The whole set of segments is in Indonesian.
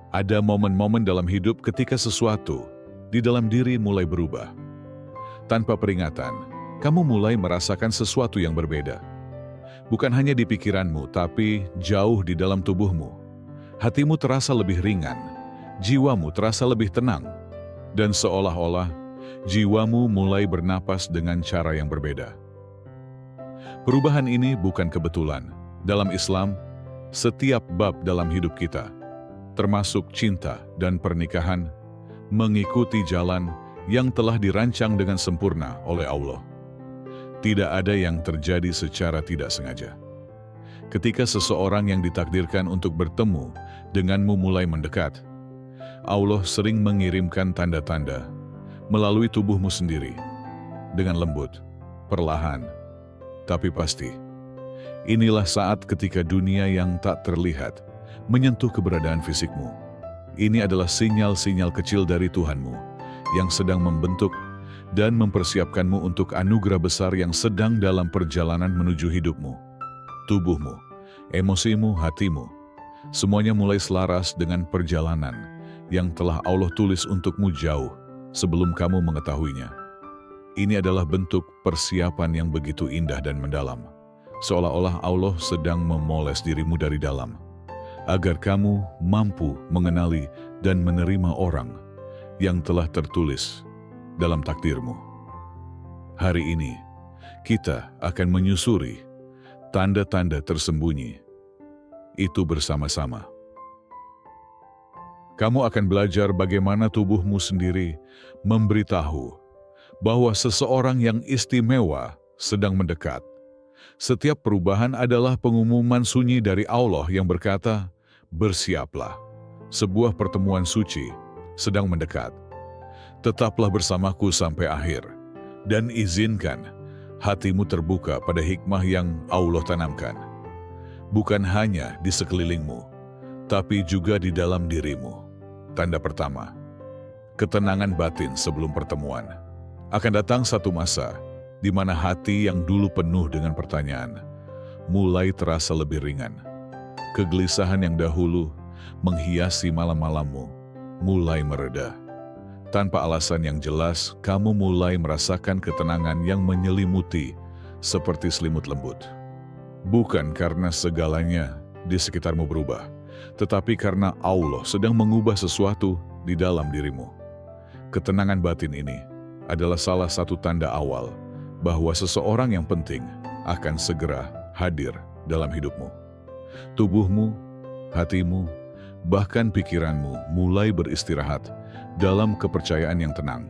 Ada momen-momen dalam hidup ketika sesuatu di dalam diri mulai berubah. Tanpa peringatan, kamu mulai merasakan sesuatu yang berbeda. Bukan hanya di pikiranmu, tapi jauh di dalam tubuhmu. Hatimu terasa lebih ringan, jiwamu terasa lebih tenang, dan seolah-olah jiwamu mulai bernapas dengan cara yang berbeda. Perubahan ini bukan kebetulan. Dalam Islam, setiap bab dalam hidup kita, termasuk cinta dan pernikahan, mengikuti jalan yang telah dirancang dengan sempurna oleh Allah. Tidak ada yang terjadi secara tidak sengaja. Ketika seseorang yang ditakdirkan untuk bertemu denganmu mulai mendekat, Allah sering mengirimkan tanda-tanda melalui tubuhmu sendiri, dengan lembut, perlahan, tapi pasti. Inilah saat ketika dunia yang tak terlihat menyentuh keberadaan fisikmu. Ini adalah sinyal-sinyal kecil dari Tuhanmu yang sedang membentuk dan mempersiapkanmu untuk anugerah besar yang sedang dalam perjalanan menuju hidupmu. Tubuhmu, emosimu, hatimu, semuanya mulai selaras dengan perjalanan yang telah Allah tulis untukmu jauh sebelum kamu mengetahuinya. Ini adalah bentuk persiapan yang begitu indah dan mendalam, seolah-olah Allah sedang memoles dirimu dari dalam, agar kamu mampu mengenali dan menerima orang yang telah tertulis dalam takdirmu. Hari ini, kita akan menyusuri tanda-tanda tersembunyi itu bersama-sama. Kamu akan belajar bagaimana tubuhmu sendiri memberitahu bahwa seseorang yang istimewa sedang mendekat. Setiap perubahan adalah pengumuman sunyi dari Allah yang berkata, "Bersiaplah, sebuah pertemuan suci sedang mendekat. Tetaplah bersamaku sampai akhir, dan izinkan hatimu terbuka pada hikmah yang Allah tanamkan. Bukan hanya di sekelilingmu, tapi juga di dalam dirimu." Tanda pertama, ketenangan batin sebelum pertemuan. Akan datang satu masa di mana hati yang dulu penuh dengan pertanyaan mulai terasa lebih ringan. Kegelisahan yang dahulu menghiasi malam-malammu mulai mereda. Tanpa alasan yang jelas, kamu mulai merasakan ketenangan yang menyelimuti seperti selimut lembut. Bukan karena segalanya di sekitarmu berubah, tetapi karena Allah sedang mengubah sesuatu di dalam dirimu. Ketenangan batin ini adalah salah satu tanda awal bahwa seseorang yang penting akan segera hadir dalam hidupmu. Tubuhmu, hatimu, bahkan pikiranmu mulai beristirahat dalam kepercayaan yang tenang.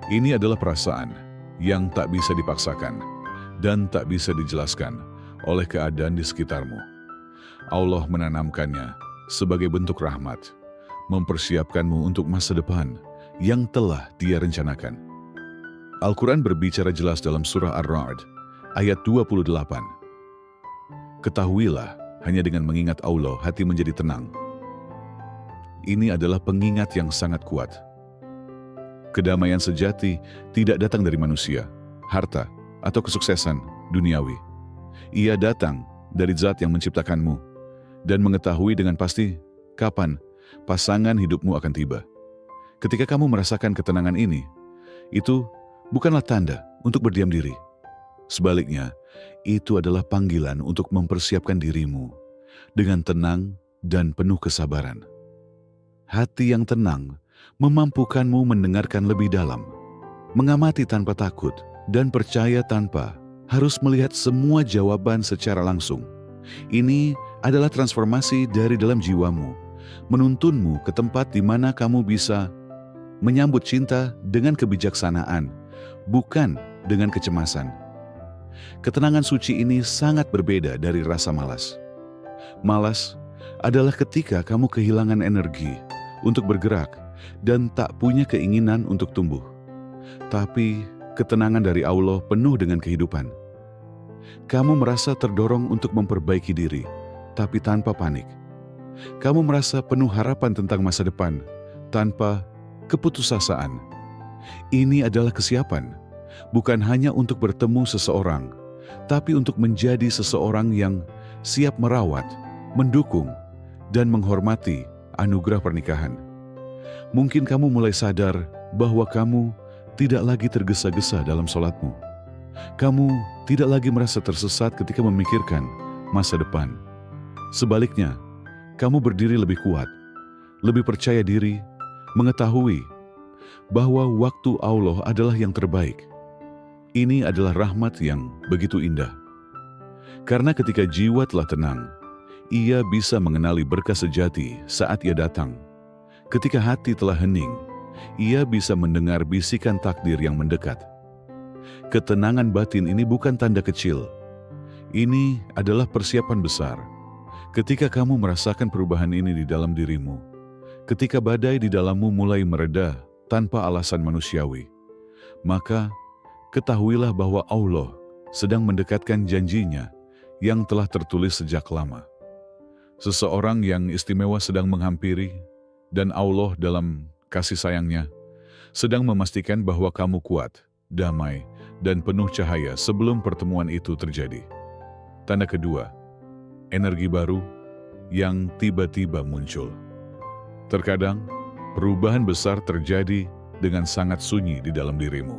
Ini adalah perasaan yang tak bisa dipaksakan dan tak bisa dijelaskan oleh keadaan di sekitarmu. Allah menanamkannya sebagai bentuk rahmat, mempersiapkanmu untuk masa depan yang telah Dia rencanakan. Al-Quran berbicara jelas dalam surah Ar-Ra'd, ayat 28. Ketahuilah, hanya dengan mengingat Allah, hati menjadi tenang. Ini adalah pengingat yang sangat kuat. Kedamaian sejati tidak datang dari manusia, harta, atau kesuksesan duniawi. Ia datang dari Zat yang menciptakanmu dan mengetahui dengan pasti kapan pasangan hidupmu akan tiba. Ketika kamu merasakan ketenangan ini, itu bukanlah tanda untuk berdiam diri. Sebaliknya, itu adalah panggilan untuk mempersiapkan dirimu dengan tenang dan penuh kesabaran. Hati yang tenang memampukanmu mendengarkan lebih dalam, mengamati tanpa takut, dan percaya tanpa harus melihat semua jawaban secara langsung. Ini adalah transformasi dari dalam jiwamu, menuntunmu ke tempat di mana kamu bisa menyambut cinta dengan kebijaksanaan, bukan dengan kecemasan. Ketenangan suci ini sangat berbeda dari rasa malas. Malas adalah ketika kamu kehilangan energi untuk bergerak dan tak punya keinginan untuk tumbuh. Tapi ketenangan dari Allah penuh dengan kehidupan. Kamu merasa terdorong untuk memperbaiki diri, tapi tanpa panik. Kamu merasa penuh harapan tentang masa depan, tanpa keputusasaan. Ini adalah kesiapan, bukan hanya untuk bertemu seseorang, tapi untuk menjadi seseorang yang siap merawat, mendukung, dan menghormati anugerah pernikahan. Mungkin kamu mulai sadar bahwa kamu tidak lagi tergesa-gesa dalam sholatmu. Kamu tidak lagi merasa tersesat ketika memikirkan masa depan. Sebaliknya, kamu berdiri lebih kuat, lebih percaya diri, mengetahui bahwa waktu Allah adalah yang terbaik. Ini adalah rahmat yang begitu indah. Karena ketika jiwa telah tenang, ia bisa mengenali berkah sejati saat ia datang. Ketika hati telah hening, ia bisa mendengar bisikan takdir yang mendekat. Ketenangan batin ini bukan tanda kecil. Ini adalah persiapan besar. Ketika kamu merasakan perubahan ini di dalam dirimu, ketika badai di dalammu mulai mereda tanpa alasan manusiawi, maka ketahuilah bahwa Allah sedang mendekatkan janjinya yang telah tertulis sejak lama. Seseorang yang istimewa sedang menghampiri, dan Allah dalam kasih sayangnya sedang memastikan bahwa kamu kuat, damai, dan penuh cahaya sebelum pertemuan itu terjadi. Tanda kedua, energi baru yang tiba-tiba muncul. Terkadang, perubahan besar terjadi dengan sangat sunyi di dalam dirimu.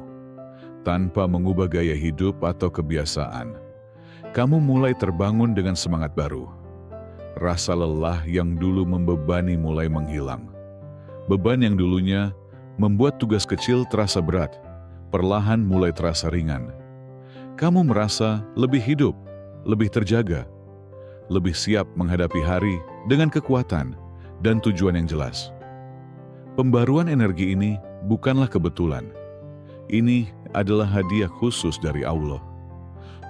Tanpa mengubah gaya hidup atau kebiasaan, kamu mulai terbangun dengan semangat baru. Rasa lelah yang dulu membebani mulai menghilang. Beban yang dulunya membuat tugas kecil terasa berat, perlahan mulai terasa ringan. Kamu merasa lebih hidup, lebih terjaga, lebih siap menghadapi hari dengan kekuatan dan tujuan yang jelas. Pembaruan energi ini bukanlah kebetulan. Ini adalah hadiah khusus dari Allah.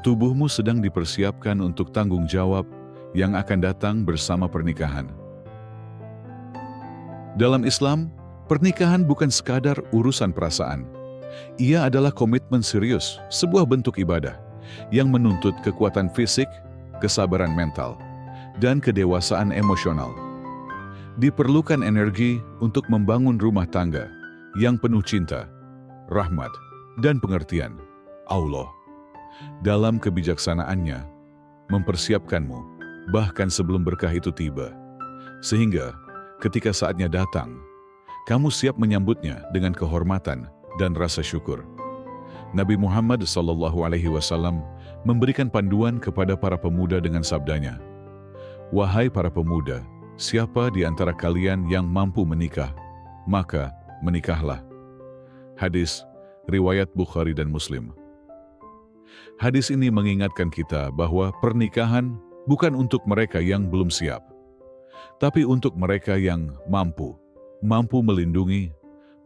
Tubuhmu sedang dipersiapkan untuk tanggung jawab yang akan datang bersama pernikahan. Dalam Islam, pernikahan bukan sekadar urusan perasaan. Ia adalah komitmen serius, sebuah bentuk ibadah yang menuntut kekuatan fisik, kesabaran mental, dan kedewasaan emosional. Diperlukan energi untuk membangun rumah tangga yang penuh cinta, rahmat, dan pengertian Allah. Dalam kebijaksanaannya, mempersiapkanmu bahkan sebelum berkah itu tiba, sehingga ketika saatnya datang, kamu siap menyambutnya dengan kehormatan dan rasa syukur. Nabi Muhammad SAW memberikan panduan kepada para pemuda dengan sabdanya, "Wahai para pemuda, siapa di antara kalian yang mampu menikah, maka menikahlah." Hadis riwayat Bukhari dan Muslim. Hadis ini mengingatkan kita bahwa pernikahan bukan untuk mereka yang belum siap, tapi untuk mereka yang mampu melindungi,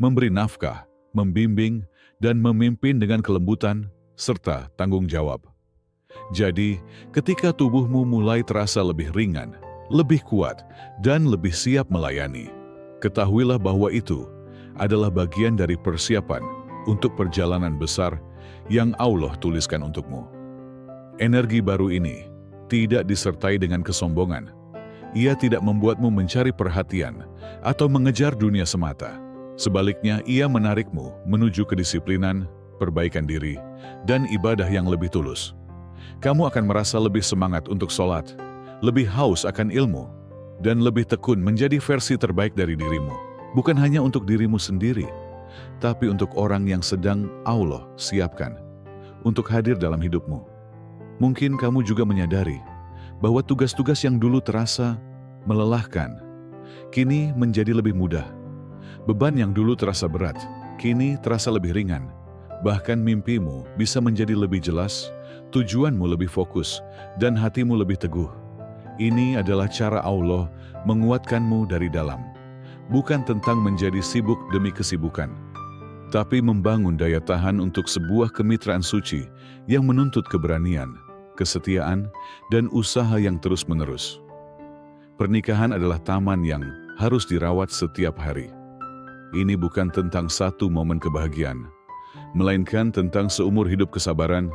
memberi nafkah, membimbing, dan memimpin dengan kelembutan serta tanggung jawab. Jadi, ketika tubuhmu mulai terasa lebih ringan, lebih kuat, dan lebih siap melayani, ketahuilah bahwa itu adalah bagian dari persiapan untuk perjalanan besar yang Allah tuliskan untukmu. Energi baru ini tidak disertai dengan kesombongan. Ia tidak membuatmu mencari perhatian atau mengejar dunia semata. Sebaliknya, ia menarikmu menuju kedisiplinan, perbaikan diri, dan ibadah yang lebih tulus. Kamu akan merasa lebih semangat untuk sholat, lebih haus akan ilmu, dan lebih tekun menjadi versi terbaik dari dirimu. Bukan hanya untuk dirimu sendiri, tapi untuk orang yang sedang Allah siapkan untuk hadir dalam hidupmu. Mungkin kamu juga menyadari bahwa tugas-tugas yang dulu terasa melelahkan, kini menjadi lebih mudah. Beban yang dulu terasa berat, kini terasa lebih ringan. Bahkan mimpimu bisa menjadi lebih jelas, tujuanmu lebih fokus, dan hatimu lebih teguh. Ini adalah cara Allah menguatkanmu dari dalam. Bukan tentang menjadi sibuk demi kesibukan, tapi membangun daya tahan untuk sebuah kemitraan suci yang menuntut keberanian, kesetiaan, dan usaha yang terus-menerus. Pernikahan adalah taman yang harus dirawat setiap hari. Ini bukan tentang satu momen kebahagiaan, melainkan tentang seumur hidup kesabaran,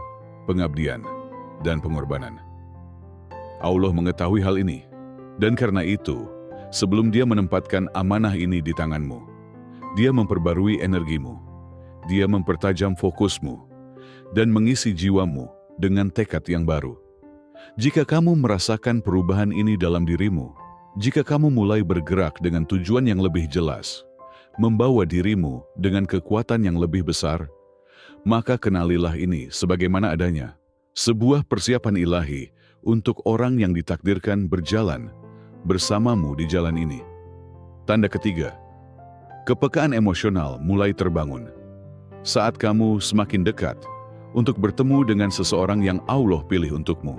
pengabdian, dan pengorbanan. Allah mengetahui hal ini, dan karena itu, sebelum Dia menempatkan amanah ini di tanganmu, Dia memperbarui energimu, Dia mempertajam fokusmu, dan mengisi jiwamu dengan tekad yang baru. Jika kamu merasakan perubahan ini dalam dirimu, Jika kamu mulai bergerak dengan tujuan yang lebih jelas, membawa dirimu dengan kekuatan yang lebih besar, maka kenalilah ini sebagaimana adanya, sebuah persiapan ilahi untuk orang yang ditakdirkan berjalan bersamamu di jalan ini. Tanda ketiga, kepekaan emosional mulai terbangun. Saat kamu semakin dekat untuk bertemu dengan seseorang yang Allah pilih untukmu,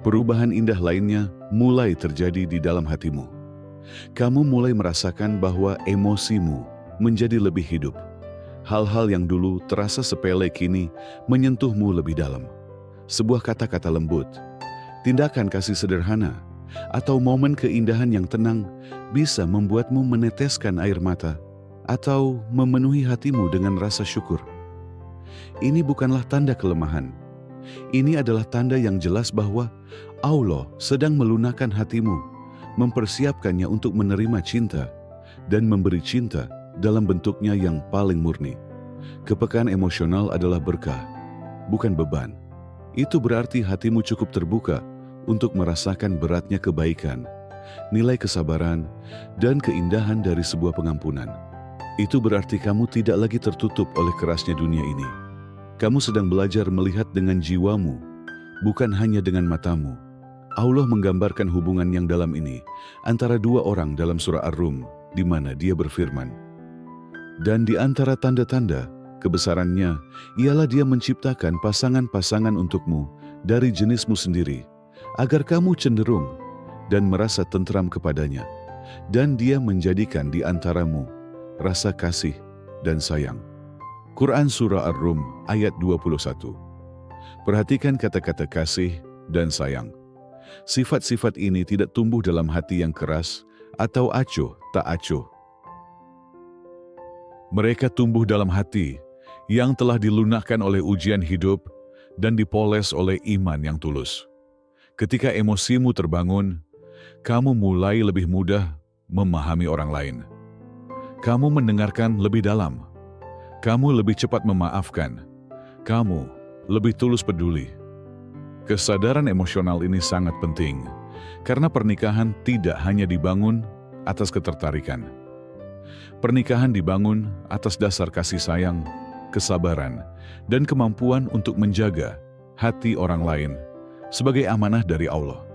perubahan indah lainnya mulai terjadi di dalam hatimu. Kamu mulai merasakan bahwa emosimu menjadi lebih hidup. Hal-hal yang dulu terasa sepele kini menyentuhmu lebih dalam. Sebuah kata-kata lembut, tindakan kasih sederhana, atau momen keindahan yang tenang bisa membuatmu meneteskan air mata atau memenuhi hatimu dengan rasa syukur. Ini bukanlah tanda kelemahan. Ini adalah tanda yang jelas bahwa Allah sedang melunakkan hatimu, mempersiapkannya untuk menerima cinta dan memberi cinta dalam bentuknya yang paling murni. Kepekaan emosional adalah berkah, bukan beban. Itu berarti hatimu cukup terbuka untuk merasakan beratnya kebaikan, nilai kesabaran, dan keindahan dari sebuah pengampunan. Itu berarti kamu tidak lagi tertutup oleh kerasnya dunia ini. Kamu sedang belajar melihat dengan jiwamu, bukan hanya dengan matamu. Allah menggambarkan hubungan yang dalam ini antara dua orang dalam surah Ar-Rum, di mana Dia berfirman, "Dan di antara tanda-tanda kebesarannya, ialah Dia menciptakan pasangan-pasangan untukmu dari jenismu sendiri, agar kamu cenderung dan merasa tentram kepadanya, dan Dia menjadikan di antaramu rasa kasih dan sayang." Quran Surah Ar-Rum ayat 21. Perhatikan kata-kata kasih dan sayang. Sifat-sifat ini tidak tumbuh dalam hati yang keras atau acuh tak acuh. Mereka tumbuh dalam hati yang telah dilunakkan oleh ujian hidup dan dipoles oleh iman yang tulus. Ketika emosimu terbangun, kamu mulai lebih mudah memahami orang lain. Kamu mendengarkan lebih dalam. Kamu lebih cepat memaafkan. Kamu lebih tulus peduli. Kesadaran emosional ini sangat penting, karena pernikahan tidak hanya dibangun atas ketertarikan. Pernikahan dibangun atas dasar kasih sayang, kesabaran, dan kemampuan untuk menjaga hati orang lain sebagai amanah dari Allah.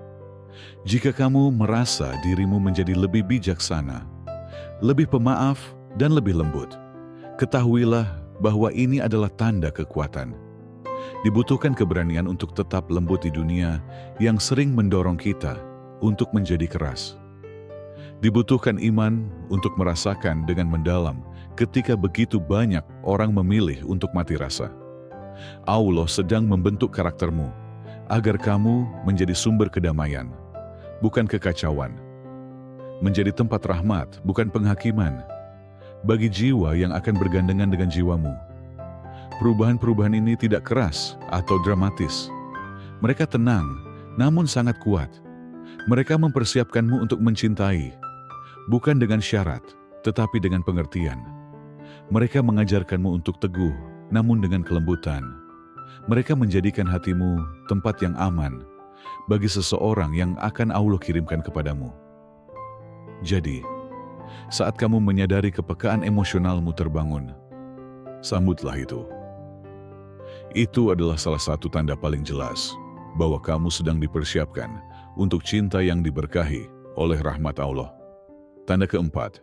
Jika kamu merasa dirimu menjadi lebih bijaksana, lebih pemaaf, dan lebih lembut, ketahuilah bahwa ini adalah tanda kekuatan. Dibutuhkan keberanian untuk tetap lembut di dunia yang sering mendorong kita untuk menjadi keras. Dibutuhkan iman untuk merasakan dengan mendalam ketika begitu banyak orang memilih untuk mati rasa. Allah sedang membentuk karaktermu agar kamu menjadi sumber kedamaian, bukan kekacauan. Menjadi tempat rahmat, bukan penghakiman, bagi jiwa yang akan bergandengan dengan jiwamu. Perubahan-perubahan ini tidak keras atau dramatis. Mereka tenang, namun sangat kuat. Mereka mempersiapkanmu untuk mencintai, bukan dengan syarat, tetapi dengan pengertian. Mereka mengajarkanmu untuk teguh, namun dengan kelembutan. Mereka menjadikan hatimu tempat yang aman bagi seseorang yang akan Allah kirimkan kepadamu. Jadi, saat kamu menyadari kepekaan emosionalmu terbangun, sambutlah itu. Itu adalah salah satu tanda paling jelas bahwa kamu sedang dipersiapkan untuk cinta yang diberkahi oleh rahmat Allah. Tanda keempat,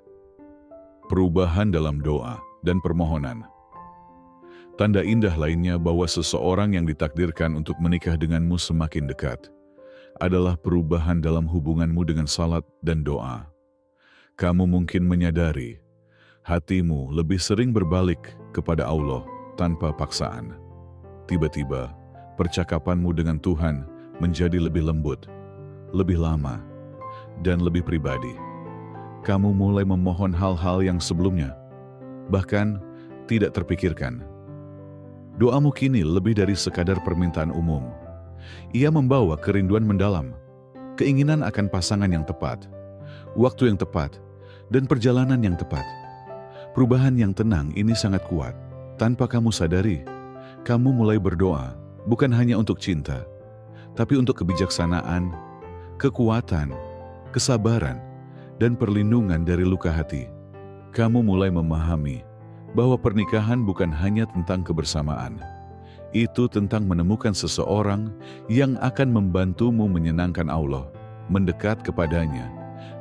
perubahan dalam doa dan permohonan. Tanda indah lainnya bahwa seseorang yang ditakdirkan untuk menikah denganmu semakin dekat adalah perubahan dalam hubunganmu dengan salat dan doa. Kamu mungkin menyadari hatimu lebih sering berbalik kepada Allah tanpa paksaan. Tiba-tiba, percakapanmu dengan Tuhan menjadi lebih lembut, lebih lama, dan lebih pribadi. Kamu mulai memohon hal-hal yang sebelumnya bahkan tidak terpikirkan. Doamu kini lebih dari sekadar permintaan umum. Ia membawa kerinduan mendalam, keinginan akan pasangan yang tepat, waktu yang tepat, dan perjalanan yang tepat. Perubahan yang tenang ini sangat kuat. Tanpa kamu sadari, kamu mulai berdoa bukan hanya untuk cinta, tapi untuk kebijaksanaan, kekuatan, kesabaran, dan perlindungan dari luka hati. Kamu mulai memahami bahwa pernikahan bukan hanya tentang kebersamaan. Itu tentang menemukan seseorang yang akan membantumu menyenangkan Allah, mendekat kepadanya,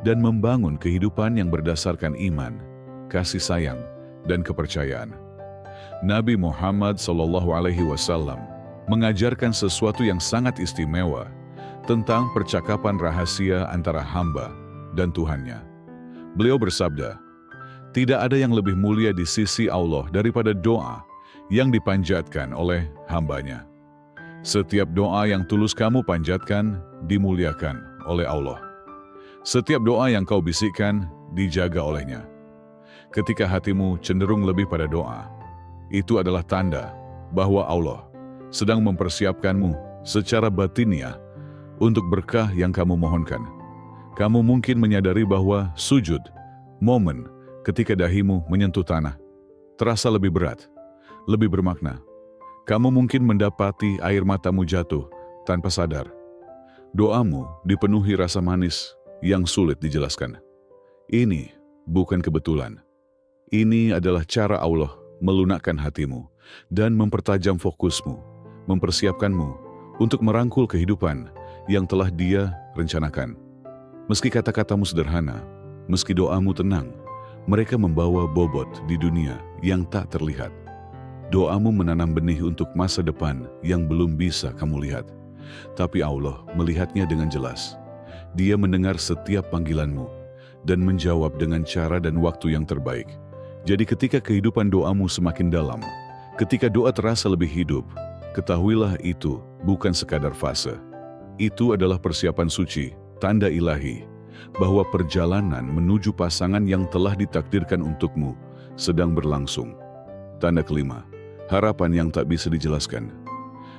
dan membangun kehidupan yang berdasarkan iman, kasih sayang, dan kepercayaan. Nabi Muhammad SAW mengajarkan sesuatu yang sangat istimewa tentang percakapan rahasia antara hamba dan Tuhannya. Beliau bersabda, "Tidak ada yang lebih mulia di sisi Allah daripada doa yang dipanjatkan oleh hambanya. Setiap doa yang tulus kamu panjatkan, dimuliakan oleh Allah. Setiap doa yang kau bisikkan, dijaga olehnya." Ketika hatimu cenderung lebih pada doa, itu adalah tanda bahwa Allah sedang mempersiapkanmu secara batiniah untuk berkah yang kamu mohonkan. Kamu mungkin menyadari bahwa sujud, momen ketika dahimu menyentuh tanah, terasa lebih berat, lebih bermakna. Kamu mungkin mendapati air matamu jatuh tanpa sadar. Doamu dipenuhi rasa manis yang sulit dijelaskan. Ini bukan kebetulan. Ini adalah cara Allah melunakkan hatimu dan mempertajam fokusmu, mempersiapkanmu untuk merangkul kehidupan yang telah Dia rencanakan. Meski kata-katamu sederhana, meski doamu tenang, mereka membawa bobot di dunia yang tak terlihat. Doamu menanam benih untuk masa depan yang belum bisa kamu lihat. Tapi Allah melihatnya dengan jelas. Dia mendengar setiap panggilanmu dan menjawab dengan cara dan waktu yang terbaik. Jadi ketika kehidupan doamu semakin dalam, ketika doa terasa lebih hidup, ketahuilah itu bukan sekadar fase. Itu adalah persiapan suci, tanda ilahi, bahwa perjalanan menuju pasangan yang telah ditakdirkan untukmu sedang berlangsung. Tanda kelima, harapan yang tak bisa dijelaskan.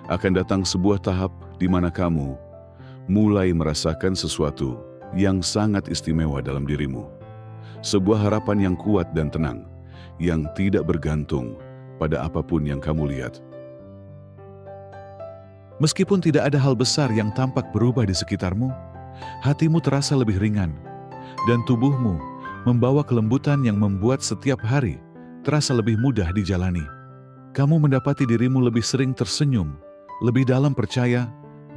Akan datang sebuah tahap di mana kamu mulai merasakan sesuatu yang sangat istimewa dalam dirimu. Sebuah harapan yang kuat dan tenang, yang tidak bergantung pada apapun yang kamu lihat. Meskipun tidak ada hal besar yang tampak berubah di sekitarmu, hatimu terasa lebih ringan, dan tubuhmu membawa kelembutan yang membuat setiap hari terasa lebih mudah dijalani. Kamu mendapati dirimu lebih sering tersenyum, lebih dalam percaya,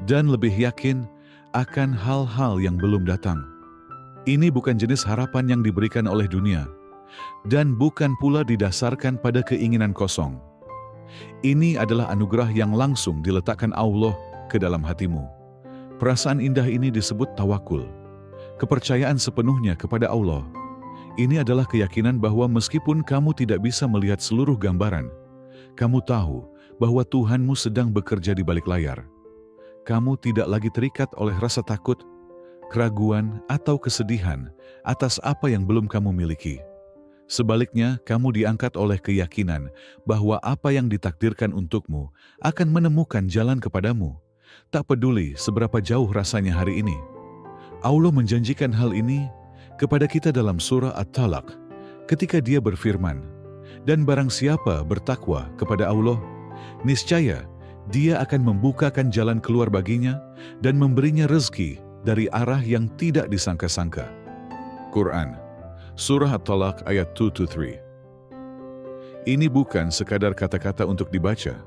dan lebih yakin akan hal-hal yang belum datang. Ini bukan jenis harapan yang diberikan oleh dunia, dan bukan pula didasarkan pada keinginan kosong. Ini adalah anugerah yang langsung diletakkan Allah ke dalam hatimu. Perasaan indah ini disebut tawakul, kepercayaan sepenuhnya kepada Allah. Ini adalah keyakinan bahwa meskipun kamu tidak bisa melihat seluruh gambaran, kamu tahu bahwa Tuhanmu sedang bekerja di balik layar. Kamu tidak lagi terikat oleh rasa takut, keraguan, atau kesedihan atas apa yang belum kamu miliki. Sebaliknya, kamu diangkat oleh keyakinan bahwa apa yang ditakdirkan untukmu akan menemukan jalan kepadamu, tak peduli seberapa jauh rasanya hari ini. Allah menjanjikan hal ini kepada kita dalam surah At-Talaq ketika Dia berfirman, "Dan barang siapa bertakwa kepada Allah, niscaya Dia akan membukakan jalan keluar baginya dan memberinya rezeki dari arah yang tidak disangka-sangka." Quran Surah At-Talaq ayat 2-3. Ini bukan sekadar kata-kata untuk dibaca.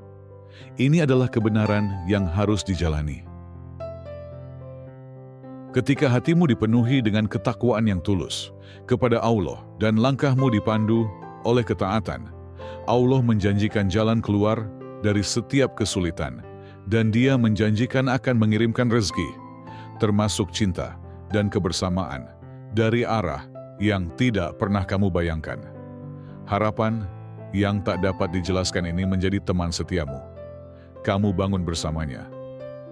Ini adalah kebenaran yang harus dijalani. Ketika hatimu dipenuhi dengan ketakwaan yang tulus kepada Allah dan langkahmu dipandu oleh ketaatan, Allah menjanjikan jalan keluar dari setiap kesulitan, dan Dia menjanjikan akan mengirimkan rezeki, termasuk cinta dan kebersamaan, dari arah yang tidak pernah kamu bayangkan. Harapan yang tak dapat dijelaskan ini menjadi teman setiamu. Kamu bangun bersamanya,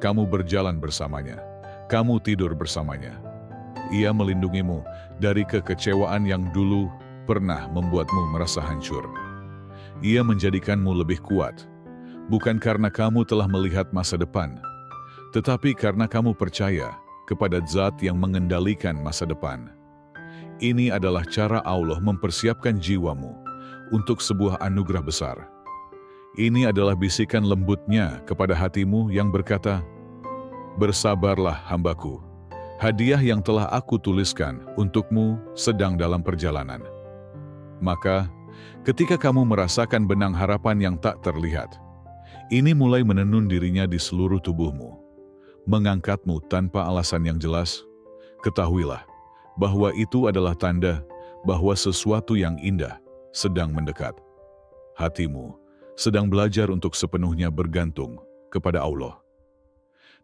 kamu berjalan bersamanya, kamu tidur bersamanya. Ia melindungimu dari kekecewaan yang dulu pernah membuatmu merasa hancur. Ia menjadikanmu lebih kuat, bukan karena kamu telah melihat masa depan, tetapi karena kamu percaya kepada Zat yang mengendalikan masa depan. Ini adalah cara Allah mempersiapkan jiwamu untuk sebuah anugerah besar. Ini adalah bisikan lembutnya kepada hatimu yang berkata, "Bersabarlah hambaku, Hadiah yang telah aku tuliskan untukmu sedang dalam perjalanan. Maka, ketika kamu merasakan benang harapan yang tak terlihat, ini mulai menenun dirinya di seluruh tubuhmu, mengangkatmu tanpa alasan yang jelas. Ketahuilah bahwa itu adalah tanda bahwa sesuatu yang indah sedang mendekat. Hatimu sedang belajar untuk sepenuhnya bergantung kepada Allah.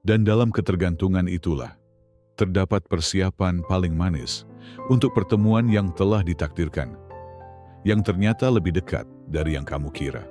Dan dalam ketergantungan itulah terdapat persiapan paling manis untuk pertemuan yang telah ditakdirkan, yang ternyata lebih dekat dari yang kamu kira.